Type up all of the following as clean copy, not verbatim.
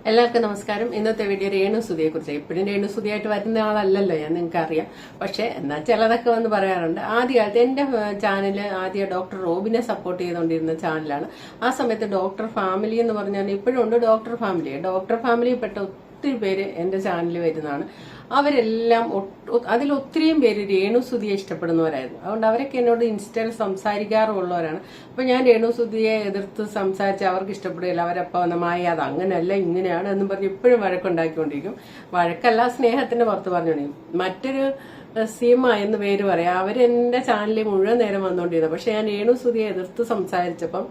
എല്ലാവർക്കും നമസ്കാരം. ഇന്നത്തെ വീഡിയോ രേണുസുതിയെ കുറിച്ച്. എപ്പോഴും രേണുസുതിയായിട്ട് വരുന്ന ആളല്ലല്ലോ ഞാൻ, നിങ്ങൾക്ക് അറിയാം. പക്ഷെ എന്നാൽ ചിലതൊക്കെ വന്ന് പറയാറുണ്ട്. ആദ്യകാലത്ത് എന്റെ ചാനല് ആദ്യം ഡോക്ടർ റോബിനെ സപ്പോർട്ട് ചെയ്തുകൊണ്ടിരുന്ന ചാനലാണ്. ആ സമയത്ത് ഡോക്ടർ ഫാമിലി എന്ന് പറഞ്ഞാൽ ഇപ്പോഴും ഉണ്ട് ഡോക്ടർ ഫാമിലിയിൽ പെട്ട ഒത്തിരി പേര് എന്റെ ചാനലിൽ വരുന്നതാണ്. അവരെല്ലാം അതിലൊത്തിരിയും പേര് രേണുസുതിയെ ഇഷ്ടപ്പെടുന്നവരായിരുന്നു. അതുകൊണ്ട് അവരൊക്കെ എന്നോട് ഇൻസ്റ്റയിൽ സംസാരിക്കാറുള്ളവരാണ്. അപ്പൊ ഞാൻ രേണുസുതിയെ എതിർത്ത് സംസാരിച്ച് അവർക്ക് ഇഷ്ടപ്പെടുകയില്ല. അവരപ്പ മായ അത് അങ്ങനെയല്ല ഇങ്ങനെയാണ് എന്നും പറഞ്ഞ് ഇപ്പോഴും വഴക്കുണ്ടാക്കിക്കൊണ്ടിരിക്കും. വഴക്കല്ല, സ്നേഹത്തിന്റെ പുറത്ത് പറഞ്ഞുകൊണ്ടിരിക്കും. മറ്റൊരു സീമ എന്ന് പേര് പറയാം. അവരെന്റെ ചാനലിൽ മുഴുവൻ നേരം വന്നുകൊണ്ടിരുന്നത്. പക്ഷെ ഞാൻ രേണുസുതിയെ എതിർത്ത് സംസാരിച്ചപ്പം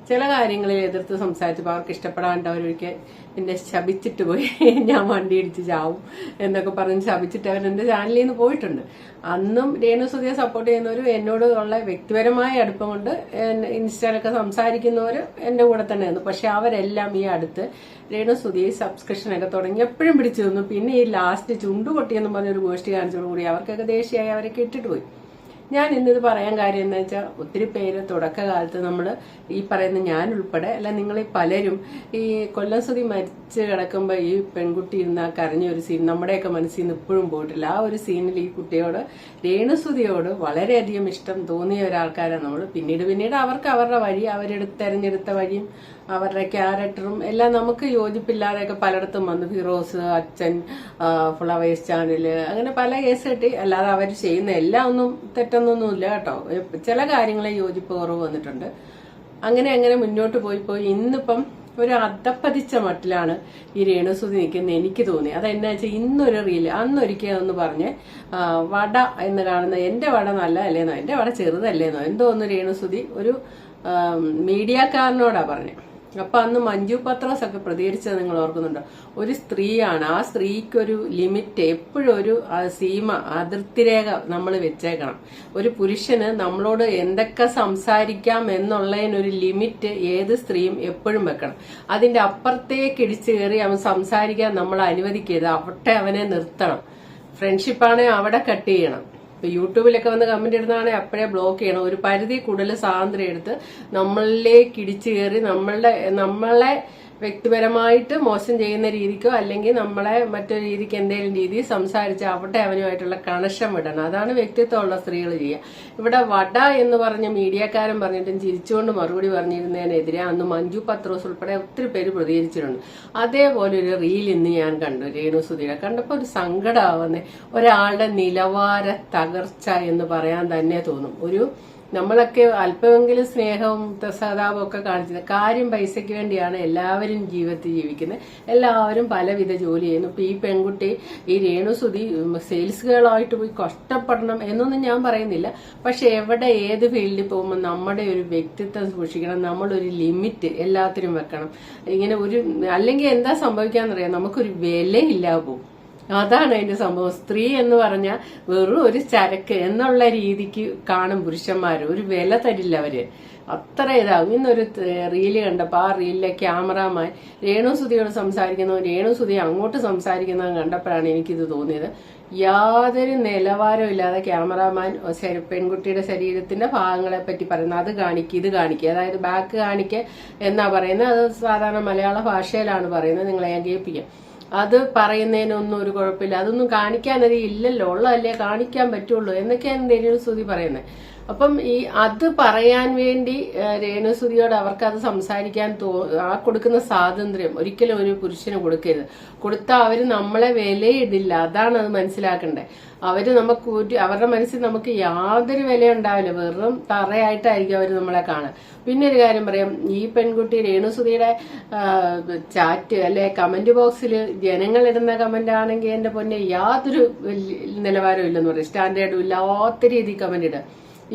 ചില കാര്യങ്ങളിൽ എതിർത്ത് സംസാരിച്ചപ്പോൾ അവർക്ക് ഇഷ്ടപ്പെടാണ്ട് അവരൊരിക്കൽ എന്നെ ശപിച്ചിട്ട് പോയി. ഞാൻ വണ്ടി ഇടിച്ച് ചാവും എന്നൊക്കെ പറഞ്ഞ് ശപിച്ചിട്ട് അവർ എന്റെ ചാനലിൽ നിന്ന് പോയിട്ടുണ്ട്. അന്നും രേണുസുതിയെ സപ്പോർട്ട് ചെയ്യുന്നവരും എന്നോട് ഉള്ള വ്യക്തിപരമായ അടുപ്പം കൊണ്ട് ഇൻസ്റ്റയിലൊക്കെ സംസാരിക്കുന്നവർ എന്റെ കൂടെ തന്നെ ആയിരുന്നു. പക്ഷെ അവരെല്ലാം ഈ അടുത്ത് രേണുസുതിയെ സബ്സ്ക്രിപ്ഷനൊക്കെ തുടങ്ങി എപ്പോഴും പിടിച്ചു തന്നു. പിന്നെ ഈ ലാസ്റ്റ് ചുണ്ടുപൊട്ടിയെന്ന് പറഞ്ഞൊരു ഗോഷ്ടി കാണിച്ചതോടുകൂടി അവർക്കൊക്കെ ദേഷ്യമായി അവരൊക്കെ ഇട്ടിട്ട് പോയി. ഞാൻ ഇന്നിത് പറയാൻ കാര്യം എന്താ വെച്ചാൽ, ഒത്തിരി പേര് തുടക്കകാലത്ത് നമ്മൾ ഈ പറയുന്ന ഞാൻ ഉൾപ്പെടെ അല്ല നിങ്ങൾ പലരും ഈ കൊല്ലംസുതി മരിച്ച് കിടക്കുമ്പോൾ ഈ പെൺകുട്ടി ഇരുന്ന കരഞ്ഞ ഒരു സീൻ നമ്മുടെയൊക്കെ മനസ്സിൽ നിന്ന് ഇപ്പോഴും പോയിട്ടില്ല. ആ ഒരു സീനിൽ ഈ കുട്ടിയോട് രേണുസുതിയോട് വളരെയധികം ഇഷ്ടം തോന്നിയ ഒരാൾക്കാരാണ് നമ്മൾ. പിന്നീട് അവർക്ക് അവരുടെ വഴി, തെരഞ്ഞെടുത്ത വഴിയും അവരുടെ ക്യാരക്ടറും എല്ലാം നമുക്ക് യോജിപ്പില്ലാതെയൊക്കെ പലയിടത്തും വന്നു. ഫിറോസ്, അച്ഛൻ, ഫ്ലവേഴ്സ് ചാനല്, അങ്ങനെ പല കേസ് കിട്ടി. അല്ലാതെ അവർ ചെയ്യുന്ന എല്ലാം ഒന്നും തെറ്റൊന്നൊന്നുമില്ല കേട്ടോ. ചില കാര്യങ്ങളെ യോജിപ്പ് കുറവ് വന്നിട്ടുണ്ട്. അങ്ങനെ മുന്നോട്ട് പോയി ഇന്നിപ്പം ഒരു അധപ്പതിച്ച മട്ടിലാണ് ഈ രേണുസുതി നിൽക്കുന്നത് എനിക്ക് തോന്നി. അതെന്നാ വെച്ചാൽ ഇന്നൊരു റീല് അന്നൊരിക്കലെന്ന് പറഞ്ഞ് വട എന്ന് കാണുന്ന എന്റെ വട നല്ല അല്ലേന്നോ എന്റെ വട ചെറുതല്ലേന്നോ എന്തോ ഒന്ന് രേണുസുതി ഒരു മീഡിയക്കാരനോടാ പറഞ്ഞത്. അപ്പൊ അന്ന് മഞ്ജു പത്രോസ് ഒക്കെ പ്രതികരിച്ചത് നിങ്ങൾ ഓർക്കുന്നുണ്ടോ? ഒരു സ്ത്രീയാണ്, ആ സ്ത്രീക്കൊരു ലിമിറ്റ്, എപ്പോഴും ഒരു സീമ, അതിർത്തിരേഖ നമ്മൾ വെച്ചേക്കണം. ഒരു പുരുഷന് നമ്മളോട് എന്തൊക്കെ സംസാരിക്കാം എന്നുള്ളതിനൊരു ലിമിറ്റ് ഏത് സ്ത്രീയും എപ്പോഴും വെക്കണം. അതിന്റെ അപ്പുറത്തേക്ക് ഇടിച്ചു കയറി അവൻ സംസാരിക്കാൻ നമ്മൾ അനുവദിക്കരുത്. അവിടെ അവനെ നിർത്തണം. ഫ്രണ്ട്ഷിപ്പാണെങ്കിൽ അവിടെ കട്ട് ചെയ്യണം. ഇപ്പൊ യൂട്യൂബിലൊക്കെ വന്ന് കമന്റ് ഇടുന്നതാണെങ്കിൽ അപ്പോഴേ ബ്ലോക്ക് ചെയ്യണം. ഒരു പരിധി കൂടുതൽ സ്വാതന്ത്ര്യം എടുത്ത് നമ്മളിലേക്ക് ഇടിച്ചു കയറി നമ്മളെ വ്യക്തിപരമായിട്ട് മോശം ചെയ്യുന്ന രീതിക്കോ അല്ലെങ്കിൽ നമ്മളെ മറ്റൊരു രീതിക്ക് എന്തെങ്കിലും രീതി സംസാരിച്ച് അവിടെ അവനുമായിട്ടുള്ള കണക്ഷൻ വിടണം. അതാണ് വ്യക്തിത്വമുള്ള സ്ത്രീകൾ ചെയ്യുക. ഇവിടെ വട എന്ന് പറഞ്ഞ മീഡിയക്കാരൻ പറഞ്ഞിട്ടും ചിരിച്ചുകൊണ്ട് മറുപടി പറഞ്ഞിരുന്നതിനെതിരെ അന്ന് മഞ്ജു പത്രോസ് ഉൾപ്പെടെ ഒത്തിരി പേര് പ്രതികരിച്ചിട്ടുണ്ട്. അതേപോലെ ഒരു റീൽ ഇന്ന് ഞാൻ കണ്ടു രേണുസുതിയുടെ. കണ്ടപ്പോൾ ഒരു സങ്കടമാവുന്നേ. ഒരാളുടെ നിലവാര തകർച്ച എന്ന് പറയാൻ തന്നെ തോന്നും. നമ്മളൊക്കെ അല്പമെങ്കിലും സ്നേഹവും സഹതാപവും ഒക്കെ കാണിച്ചത് കാര്യം പൈസയ്ക്ക് വേണ്ടിയാണ് എല്ലാവരും ജീവിതത്തിൽ ജീവിക്കുന്നത്. എല്ലാവരും പലവിധ ജോലി ചെയ്യുന്നു. ഇപ്പൊ ഈ പെൺകുട്ടി ഈ രേണുസുതി സെയിൽസ് ഗേളായിട്ട് പോയി കഷ്ടപ്പെടണം എന്നൊന്നും ഞാൻ പറയുന്നില്ല. പക്ഷെ എവിടെ ഏത് ഫീൽഡിൽ പോകുമ്പോൾ നമ്മുടെ ഒരു വ്യക്തിത്വം സൂക്ഷിക്കണം. നമ്മളൊരു ലിമിറ്റ് എല്ലാത്തിനും വെക്കണം. ഇങ്ങനെ അല്ലെങ്കിൽ എന്താ സംഭവിക്കാന്നറിയാം, നമുക്കൊരു വിലയില്ലാതെ പോകും. അതാണ് അതിന്റെ സംഭവം. സ്ത്രീ എന്ന് പറഞ്ഞാൽ വെറും ഒരു ചരക്ക് എന്നുള്ള രീതിക്ക് കാണും പുരുഷന്മാര്. ഒരു വില തരില്ല അവര്. അത്ര ഇതാവും. ഇന്നൊരു റീല് കണ്ടപ്പോ ആ റീലിലെ ക്യാമറാമാൻ രേണുസുതിയോട് രേണുസുതി അങ്ങോട്ട് സംസാരിക്കുന്നതും കണ്ടപ്പോഴാണ് എനിക്കിത് തോന്നിയത്. യാതൊരു നിലവാരവും ഇല്ലാതെ ക്യാമറാമാൻ പെൺകുട്ടിയുടെ ശരീരത്തിന്റെ ഭാഗങ്ങളെ പറ്റി പറയുന്നത്. അത് കാണിക്കുക, ഇത് കാണിക്കുക, അതായത് ബാക്ക് കാണിക്കുക എന്നാ പറയുന്നത്. അത് സാധാരണ മലയാള ഭാഷയിലാണ് പറയുന്നത്. നിങ്ങളെ ഞാൻ കേൾപ്പിക്കാം. അത് പറയുന്നതിനൊന്നും ഒരു കുഴപ്പമില്ല. അതൊന്നും കാണിക്കാനത് ഇല്ലല്ലോ, ഉള്ളതല്ലേ കാണിക്കാൻ പറ്റുള്ളൂ എന്നൊക്കെയാണ് രേണുസുതി പറയുന്നത്. അപ്പം അത് പറയാൻ വേണ്ടി രേണുസുതിയോട് അവർക്ക് അത് സംസാരിക്കാൻ കൊടുക്കുന്ന സ്വാതന്ത്ര്യം ഒരിക്കലും ഒരു പുരുഷന് കൊടുക്കരുത്. കൊടുത്താൽ അവര് നമ്മളെ വിലയിടില്ല. അതാണ് അത് മനസ്സിലാക്കേണ്ടത്. അവരുടെ മനസ്സിൽ നമുക്ക് യാതൊരു വില ഉണ്ടാവില്ല. വെറും തറയായിട്ടായിരിക്കും അവര് നമ്മളെ കാണുക. പിന്നെ ഒരു കാര്യം പറയാം, ഈ പെൺകുട്ടി രേണുസുതിയുടെ ചാറ്റ് അല്ലെ കമന്റ് ബോക്സിൽ ജനങ്ങളിടുന്ന കമന്റ് ആണെങ്കിൽ എന്റെ പൊന്നെ യാതൊരു നിലവാരവും ഇല്ലെന്ന് പറയും. സ്റ്റാൻഡേർഡും ഇല്ലാത്ത രീതി കമന്റ് ഇടുക.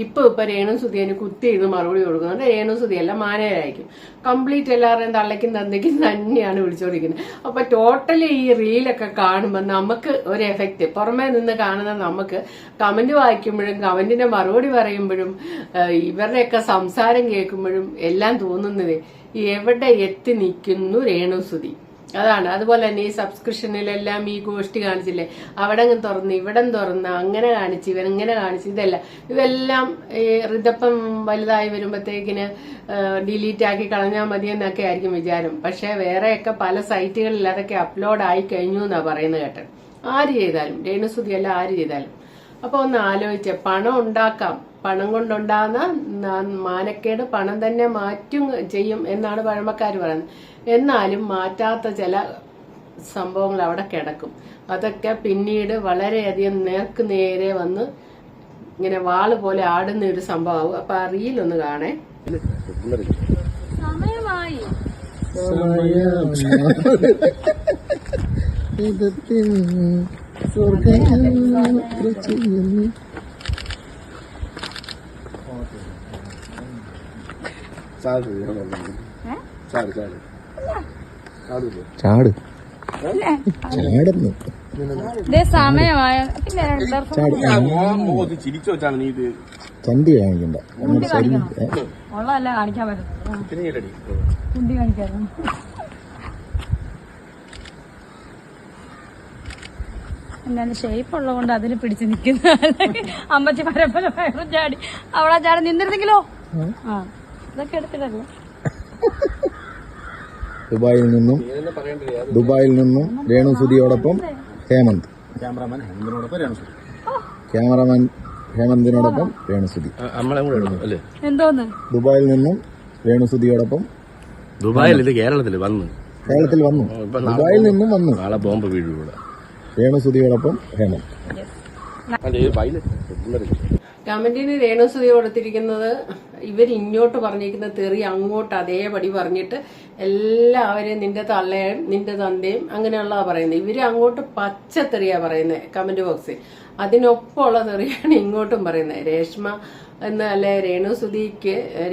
ഇപ്പൊ രേണുസുതി അതിന് കുത്തിയിരുന്ന് മറുപടി കൊടുക്കുന്നുണ്ട്. രേണുസുതി അല്ല, മാനേരായിരിക്കും. കംപ്ലീറ്റ് എല്ലാവരുടെയും തള്ളയ്ക്കും തന്തയ്ക്കും തന്നെയാണ് വിളിച്ചോണ്ടിരിക്കുന്നത്. അപ്പൊ ടോട്ടലി ഈ റീലൊക്കെ കാണുമ്പോൾ നമുക്ക് ഒരു എഫക്റ്റ്, പുറമേ നിന്ന് കാണുന്ന നമുക്ക് കമന്റ് വായിക്കുമ്പോഴും കമന്റിന്റെ മറുപടി പറയുമ്പോഴും ഇവരുടെയൊക്കെ സംസാരം കേൾക്കുമ്പോഴും എല്ലാം തോന്നുന്നത് എവിടെ എത്തി നിൽക്കുന്നു രേണുസുതി. അതാണ്. അതുപോലെ തന്നെ ഈ സബ്സ്ക്രിപ്ഷനിലെല്ലാം ഈ ഗോഷ്ടി കാണിച്ചില്ലേ, അവിടെ തുറന്ന് ഇവിടം തുറന്ന് അങ്ങനെ കാണിച്ച് ഇവരിങ്ങനെ കാണിച്ച് ഇതെല്ലാം ഈ ഋതപ്പം വലുതായി വരുമ്പോഴത്തേക്കിന് ഡിലീറ്റ് ആക്കി കളഞ്ഞാൽ മതിയെന്നൊക്കെ ആയിരിക്കും വിചാരം. പക്ഷെ വേറെയൊക്കെ പല സൈറ്റുകളിൽ അതൊക്കെ അപ്ലോഡ് ആയി കഴിഞ്ഞു എന്നാ പറയുന്നത് കേട്ടത്. ആര് ചെയ്താലും, രേണുസുതിയല്ല ആര് ചെയ്താലും. അപ്പൊ ഒന്ന് ആലോചിച്ച് പണം ഉണ്ടാക്കാം, പണം കൊണ്ടുണ്ടാകുന്ന മാനക്കേട് പണം തന്നെ മാറ്റും ചെയ്യും എന്നാണ് പഴമക്കാർ പറയുന്നത്. എന്നാലും മാറ്റാത്ത ചില സംഭവങ്ങൾ അവിടെ കിടക്കും. അതൊക്കെ പിന്നീട് വളരെയധികം നേർക്ക് നേരെ വന്ന് ഇങ്ങനെ വാള് പോലെ ആടുന്ന ഒരു സംഭവമാവും. അപ്പൊ ആ റീലൊന്ന് കാണേ. ചാട് ചാടുന്നു സമയമായ ചന്തി കാണിക്കണ്ട ഉള്ളതല്ല കാണിക്കാൻ പറ്റും. കുണ്ടി കാണിക്കായിരുന്നു. എന്നാലും ഷേപ്പ് ഉള്ളതുകൊണ്ട് അതിന് പിടിച്ച് നിൽക്കുന്ന അമ്മച്ചി പരപ്പര വയറും ചാടി അവളാ ചാടി നിന്നിരുന്നെങ്കിലോ. ആ ഇതൊക്കെ എടുത്തിട്ടല്ലേ. ദുബായിൽ നിന്നും രേണുസുതിയോടൊപ്പം ഹേമന്ത്, ക്യാമറമാൻ ഹേമന്തിനോടൊപ്പം രേണുസുതി. എന്തോന്ന് ദുബായിൽ നിന്നും രേണുസുതിയോടൊപ്പം കേരളത്തിൽ വന്നു ദുബായിൽ നിന്നും വന്നു നാളെ ബോംബ് വീഴുകൂടെ രേണുസുതിയോടൊപ്പം ഹേമന്ത്. കമന്റിന് രേണുസുതി കൊടുത്തിരിക്കുന്നത് ഇവരിങ്ങോട്ട് പറഞ്ഞിരിക്കുന്ന തെറി അങ്ങോട്ട് അതേപടി പറഞ്ഞിട്ട് എല്ലാവരെയും നിന്റെ തള്ളയും നിന്റെ തന്തയും അങ്ങനെയുള്ള പറയുന്നത്. ഇവര് അങ്ങോട്ട് പച്ചത്തെറിയാ പറയുന്നത് കമന്റ് ബോക്സിൽ. അതിനൊപ്പമുള്ള തെറിയാണ് ഇങ്ങോട്ടും പറയുന്നത്. രേഷ്മ എന്നല്ലേ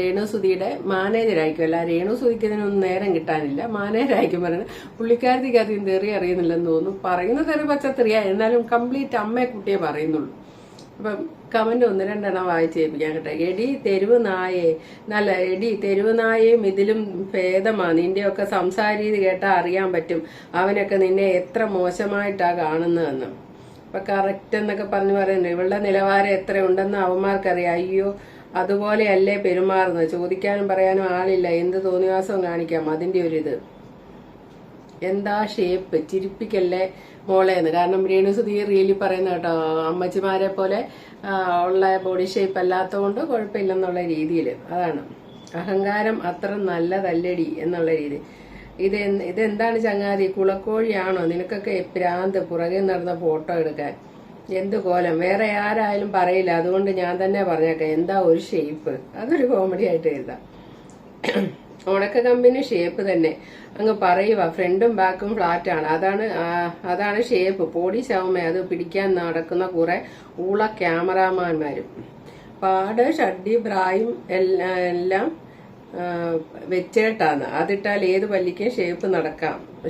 രേണുസുതിയുടെ മാനേജരായിരിക്കുമല്ല. രേണുസുതിക്ക് ഇതിനൊന്നും നേരം കിട്ടാനില്ല. മാനേജരായിരിക്കും പറയുന്നത്. പുള്ളിക്കാരത്തിക്ക് അധികം തെറി അറിയുന്നില്ലെന്ന് തോന്നുന്നു. പറയുന്ന തെറി പച്ചത്തെറിയാ, എന്നാലും കംപ്ലീറ്റ് അമ്മയെ കുട്ടിയെ പറയുന്നുള്ളൂ. അപ്പം കമന്റ് ഒന്ന് രണ്ടെണ്ണം വായിച്ച് കേൾപ്പിക്കാൻ കേട്ടെ. എടി തെരുവ് നായേ, നല്ല എടി തെരുവ് നായയും ഇതിലും ഭേദമാ. നിന്റെയൊക്കെ സംസാര രീതി കേട്ടാ അറിയാൻ പറ്റും അവനൊക്കെ നിന്നെ എത്ര മോശമായിട്ടാ കാണുന്നതെന്ന്. അപ്പൊ കറക്റ്റ് എന്നൊക്കെ പറഞ്ഞു പറയുന്നു. ഇവളുടെ നിലവാരം എത്ര ഉണ്ടെന്ന് അവന്മാർക്കറിയാം. അയ്യോ അതുപോലെയല്ലേ പെരുമാറുന്നത്. ചോദിക്കാനും പറയാനും ആളില്ല. എന്ത് തോന്നിവാസവും കാണിക്കാം. അതിന്റെ ഒരു ഇത് എന്താ ഷേപ്പ്, ചിരിപ്പിക്കല്ലേ മോളേന്ന്. കാരണം രേണുസുതി റീലി പറയുന്ന കേട്ടോ, അമ്മച്ചിമാരെ പോലെ ഉള്ള ബോഡി ഷേപ്പ് അല്ലാത്തതുകൊണ്ട് കുഴപ്പമില്ലെന്നുള്ള രീതിയിൽ. അതാണ് അഹങ്കാരം അത്ര നല്ലതല്ലടി എന്നുള്ള രീതി. ഇതെന്താണ് ചങ്ങാതി, കുളക്കോഴിയാണോ നിനക്കൊക്കെ പ്രാന്ത്? പുറകെ നടന്ന ഫോട്ടോ എടുക്കാൻ എന്ത് കോലം. വേറെ ആരായാലും പറയില്ല, അതുകൊണ്ട് ഞാൻ തന്നെ പറഞ്ഞേക്കാം. എന്താ ഒരു ഷേപ്പ്, അതൊരു കോമഡി ആയിട്ട് എഴുതാം. ഉണക്ക കമ്പനി ഷേപ്പ് തന്നെ അങ്ങ് പറയുക. ഫ്രണ്ടും ബാക്കും ഫ്ലാറ്റ് ആണ്, അതാണ് ഷേപ്പ്. പോടി ശവമേ അത് പിടിക്കാൻ നടക്കുന്ന കുറെ ഊള ക്യാമറാമാന്മാരും. പാട് ഷഡ്ഡി ബ്രായും എല്ലാം വെച്ചേട്ടാണ്. അതിട്ടാൽ ഏത് പല്ലിക്കും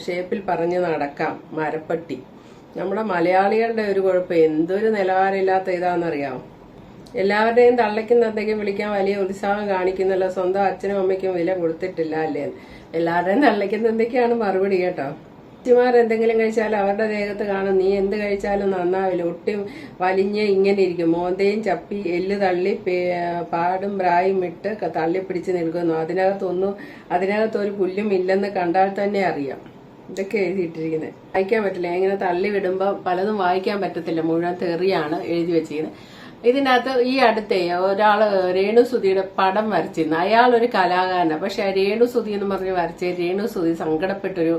ഷേപ്പിൽ പറഞ്ഞ് നടക്കാം. മരപ്പട്ടി. നമ്മുടെ മലയാളികളുടെ ഒരു കുഴപ്പം, എന്തൊരു നിലവാരമില്ലാത്ത ഇതാണെന്നറിയാം. എല്ലാവരുടെയും തള്ളയ്ക്കും തന്തയ്ക്കും വിളിക്കാൻ വലിയ ഉത്സാഹം കാണിക്കുന്നല്ലോ. സ്വന്തം അച്ഛനും അമ്മയ്ക്കും വില കൊടുത്തിട്ടില്ല അല്ലേ. എല്ലാവരുടെയും തള്ളയ്ക്കും തന്തയ്ക്കാണ് മറുപടി കേട്ടോ. അച്ഛന്മാർ എന്തെങ്കിലും കഴിച്ചാലും അവരുടെ ദേഹത്ത് കാണും നീ എന്ത് കഴിച്ചാലും നന്നാവില്ല. ഒട്ടി വലിഞ്ഞ് ഇങ്ങനെ ഇരിക്കും. മോന്തയും ചപ്പി എല്ല് തള്ളി പാടും ബ്രായും ഇട്ട് തള്ളിപ്പിടിച്ച് നിൽക്കുന്നു. അതിനകത്തൊരു പുല്ലും ഇല്ലെന്ന് കണ്ടാൽ തന്നെ അറിയാം. ഇതൊക്കെ എഴുതിയിട്ടിരിക്കുന്നത് വായിക്കാൻ പറ്റില്ല. ഇങ്ങനെ തള്ളി വിടുമ്പോൾ പലതും വായിക്കാൻ പറ്റത്തില്ല. മുഴുവൻ തെറിയാണ് എഴുതി വെച്ചിരിക്കുന്നത്. ഇതിനകത്ത് ഈ അടുത്തേ ഒരാള് രേണുസുതിയുടെ പടം വരച്ചിരുന്നു. അയാളൊരു കലാകാരനാണ്. പക്ഷെ രേണുസുതി എന്ന് പറഞ്ഞ് വരച്ച് രേണുസുതി സങ്കടപ്പെട്ടൊരു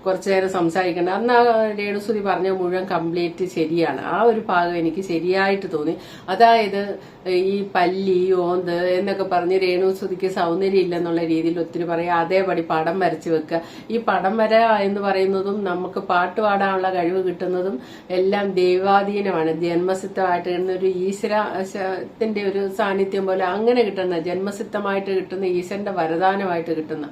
കുറച്ചു നേരം സംസാരിക്കണം. അന്ന് ആ രേണുസുതി പറഞ്ഞ മുഴുവൻ കംപ്ലീറ്റ് ശരിയാണ്. ആ ഒരു ഭാഗം എനിക്ക് ശരിയായിട്ട് തോന്നി. അതായത് ഈ പല്ലി ഓന്ത് എന്നൊക്കെ പറഞ്ഞ് രേണുസുതിക്ക് സൗന്ദര്യം ഇല്ലെന്നുള്ള രീതിയിൽ ഒത്തിരി പറയാം. അതേപടി പടം വരച്ചു വെക്കുക. ഈ പടം വര എന്ന് പറയുന്നതും നമുക്ക് പാട്ട് പാടാനുള്ള കഴിവ് കിട്ടുന്നതും എല്ലാം ദൈവാധീനമാണ്. ജന്മസിദ്ധമായിട്ട് കിട്ടുന്ന ഒരു ഈശ്വരത്തിന്റെ ഒരു സാന്നിധ്യം പോലെ അങ്ങനെ കിട്ടുന്ന ജന്മസിദ്ധമായിട്ട് കിട്ടുന്ന ഈശ്വരന്റെ വരദാനമായിട്ട് കിട്ടുന്ന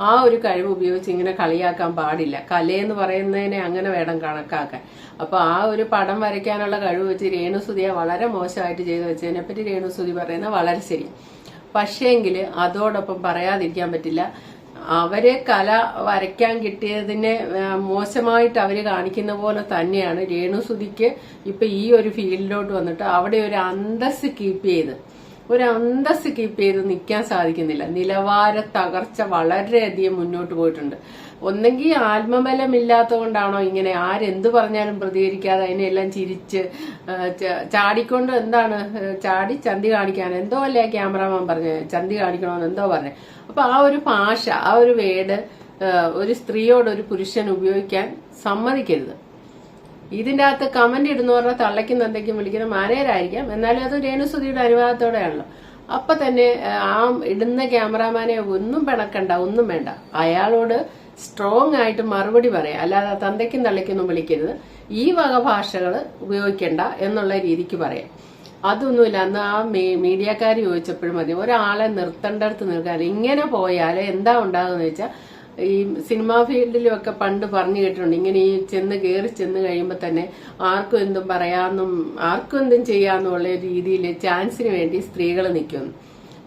ആ ഒരു കഴിവ് ഉപയോഗിച്ച് ഇങ്ങനെ കളിയാക്കാൻ പാടില്ല. കലയെന്ന് പറയുന്നതിനെ അങ്ങനെ വേണം കണക്കാക്കാൻ. അപ്പൊ ആ ഒരു പടം വരയ്ക്കാനുള്ള കഴിവ് വെച്ച് രേണുസുതിയെ വളരെ മോശമായിട്ട് ചെയ്തു വെച്ചതിനെപ്പറ്റി രേണുസുതി പറയുന്നത് വളരെ ശരി. പക്ഷേങ്കില് അതോടൊപ്പം പറയാതിരിക്കാൻ പറ്റില്ല. അവരെ കല വരയ്ക്കാൻ കിട്ടിയതിനെ മോശമായിട്ട് അവര് കാണിക്കുന്ന പോലെ തന്നെയാണ് രേണുസുതിക്ക് ഇപ്പൊ ഈ ഒരു ഫീൽഡിലോട്ട് വന്നിട്ട് അവിടെ ഒരു അന്തസ് കീപ്പ് ചെയ്ത് നിൽക്കാൻ സാധിക്കുന്നില്ല. നിലവാര തകർച്ച വളരെയധികം മുന്നോട്ട് പോയിട്ടുണ്ട്. ഒന്നെങ്കിൽ ആത്മബലമില്ലാത്തതുകൊണ്ടാണോ ഇങ്ങനെ ആരെന്ത് പറഞ്ഞാലും പ്രതികരിക്കാതെ അതിനെല്ലാം ചിരിച്ച് ചാടിക്കൊണ്ട് ചാടി ചന്തി കാണിക്കാൻ എന്തോ അല്ലേ ക്യാമറാമാൻ പറഞ്ഞ്, ചന്തി കാണിക്കണമെന്ന് എന്തോ പറഞ്ഞേ. അപ്പൊ ആ ഒരു ഭാഷ, ആ ഒരു വേർഡ് ഒരു സ്ത്രീയോട് ഒരു പുരുഷൻ ഉപയോഗിക്കാൻ സമ്മതിക്കരുത്. ഇതിന്റെ അകത്ത് കമന്റ് ഇടുന്നവരുടെ തള്ളയ്ക്കും തന്തയ്ക്കും വിളിക്കുന്ന മാനേജരായിരിക്കാം, എന്നാലും അത് രേണുസുതിയുടെ അനുവാദത്തോടെയാണല്ലോ. അപ്പൊ തന്നെ ആ ഇടുന്ന ക്യാമറാമാനെ ഒന്നും പിണക്കണ്ട, ഒന്നും വേണ്ട, അയാളോട് സ്ട്രോങ് ആയിട്ട് മറുപടി പറയാം. അല്ലാതെ തന്തയ്ക്കും തള്ളയ്ക്കൊന്നും വിളിക്കരുത്, ഈ വക ഭാഷകൾ ഉപയോഗിക്കണ്ട എന്നുള്ള രീതിക്ക് പറയാം. അതൊന്നുമില്ല. അന്ന് ആ മീഡിയക്കാർ ചോദിച്ചപ്പോഴും മതി, ഒരാളെ നിർത്തേണ്ടടുത്ത് നിൽക്കാൻ. ഇങ്ങനെ പോയാൽ എന്താ ഉണ്ടാകുന്ന വെച്ചാൽ, ഈ സിനിമാ ഫീൽഡിലും ഒക്കെ പണ്ട് പറഞ്ഞു കേട്ടിട്ടുണ്ട്, ഇങ്ങനെ ഈ കയറി ചെന്ന് കഴിയുമ്പോൾ തന്നെ ആർക്കും എന്തും പറയാമെന്നും ആർക്കും എന്തും ചെയ്യാമെന്നുള്ള രീതിയിൽ ചാൻസിന് വേണ്ടി സ്ത്രീകൾ നിൽക്കുന്നു.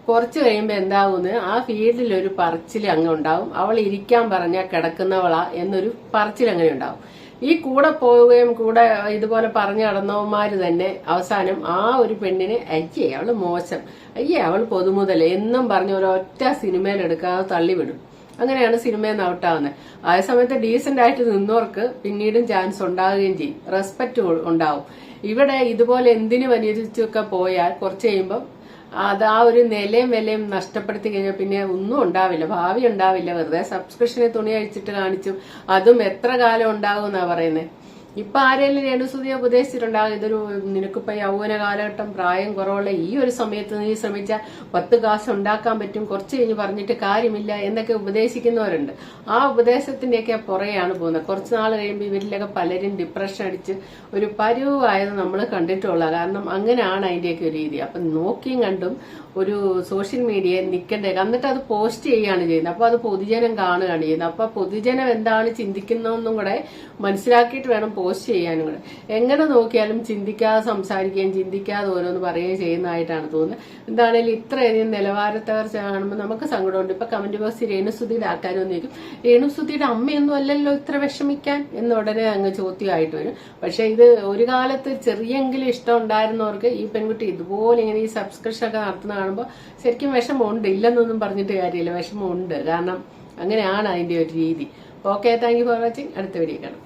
കുറച്ച് കഴിയുമ്പോൾ എന്താകുമെന്ന് ആ ഫീൽഡിൽ ഒരു പറച്ചിൽ അങ്ങ് ഉണ്ടാവും. അവൾ ഇരിക്കാൻ പറഞ്ഞാൽ കിടക്കുന്നവളാ എന്നൊരു പറച്ചിൽ അങ്ങനെ ഉണ്ടാവും. ഈ കൂടെ പോവുകയും കൂടെ ഇതുപോലെ പറഞ്ഞു നടന്നവന്മാര് തന്നെ അവസാനം ആ ഒരു പെണ്ണിനെ അയ്യേ അവള് മോശം, അയ്യേ അവൾ പൊതുമുതൽ എന്നും പറഞ്ഞ് ഒരൊറ്റ സിനിമയിൽ എടുക്കാതെ തള്ളിവിടും. അങ്ങനെയാണ് സിനിമയിൽ നിന്ന് ഔട്ടാവുന്നത്. അതേ സമയത്ത് ഡീസന്റ് ആയിട്ട് നിന്നവർക്ക് പിന്നീടും ചാൻസ് ഉണ്ടാവുകയും ചെയ്യും, റെസ്പെക്ട് ഉണ്ടാവും. ഇവിടെ ഇതുപോലെ എന്തിനു വലിയൊക്കെ പോയാൽ കുറച്ച് കഴിയുമ്പോൾ അത് ആ ഒരു നിലയും വിലയും നഷ്ടപ്പെടുത്തി കഴിഞ്ഞാൽ പിന്നെ ഒന്നും ഉണ്ടാവില്ല, ഭാവി ഉണ്ടാവില്ല. വെറുതെ സബ്സ്ക്രിപ്ഷനെ തുണി അഴിച്ചിട്ട് കാണിച്ചും അതും എത്ര കാലം ഉണ്ടാവും എന്നാ പറയുന്നത്. ഇപ്പൊ ആരെങ്കിലും രേണുസുതിയെ ഉപദേശിച്ചിട്ടുണ്ടാകും, ഇതൊരു നിനക്കിപ്പോ യൗവന കാലഘട്ടം, പ്രായം കുറവുള്ള ഈ ഒരു സമയത്ത് നീ ശ്രമിച്ചാൽ 10 കാശ് ഉണ്ടാക്കാൻ പറ്റും, കുറച്ച് കഴിഞ്ഞ് പറഞ്ഞിട്ട് കാര്യമില്ല എന്നൊക്കെ ഉപദേശിക്കുന്നവരുണ്ട്. ആ ഉപദേശത്തിന്റെയൊക്കെ പുറകെയാണ് പോകുന്നത്. കുറച്ച് നാൾ കഴിയുമ്പോൾ ഇവരിലൊക്കെ പലരും ഡിപ്രഷൻ അടിച്ച് ഒരു പരുവായത് നമ്മൾ കണ്ടിട്ടുള്ള. കാരണം അങ്ങനെയാണ് അതിന്റെയൊക്കെ ഒരു രീതി. അപ്പൊ നോക്കിയും കണ്ടും ഒരു സോഷ്യൽ മീഡിയയിൽ നിൽക്കണ്ടേ, എന്നിട്ട് അത് പോസ്റ്റ് ചെയ്യുകയാണ് ചെയ്യുന്നത്. അപ്പൊ അത് പൊതുജനം കാണുകയാണ് ചെയ്യുന്നത്. അപ്പൊ പൊതുജനം എന്താണ് ചിന്തിക്കുന്നതെന്നും കൂടെ മനസ്സിലാക്കിയിട്ട് വേണം പോസ്റ്റ് ചെയ്യാനും കൂടെ. എങ്ങനെ നോക്കിയാലും ചിന്തിക്കാതെ സംസാരിക്കുകയും ചിന്തിക്കാതെ ഓരോന്ന് പറയുകയും ചെയ്യുന്നതായിട്ടാണ് തോന്നുന്നത്. എന്താണേലും ഇത്രയധികം നിലവാര തകർച്ച കാണുമ്പോൾ നമുക്ക് സങ്കടമുണ്ട്. ഇപ്പൊ കമന്റ് ബോക്സിൽ രേണുസുതിയുടെ ആൾക്കാരൊന്നും ചോദിക്കും, രേണുസുതിയുടെ അമ്മയൊന്നും അല്ലല്ലോ ഇത്ര വിഷമിക്കാൻ എന്ന് ഉടനെ അങ്ങ് ചോദ്യമായിട്ട് വരും. പക്ഷെ ഇത് ഒരു കാലത്ത് ചെറിയെങ്കിലും ഇഷ്ടം ഉണ്ടായിരുന്നവർക്ക് ഈ പെൺകുട്ടി ഇതുപോലെ ഇങ്ങനെ ഈ സബ്സ്ക്രിപ്ഷൻ ഒക്കെ നടത്തുന്ന കാണുമ്പോൾ ശരിക്കും വിഷമമുണ്ട്. ഇല്ലെന്നൊന്നും പറഞ്ഞിട്ട് കാര്യമില്ല, വിഷമമുണ്ട്. കാരണം അങ്ങനെയാണ് അതിന്റെ ഒരു രീതി. Okay, thank you for watching. അടുത്ത വീഡിയോ കാണാം.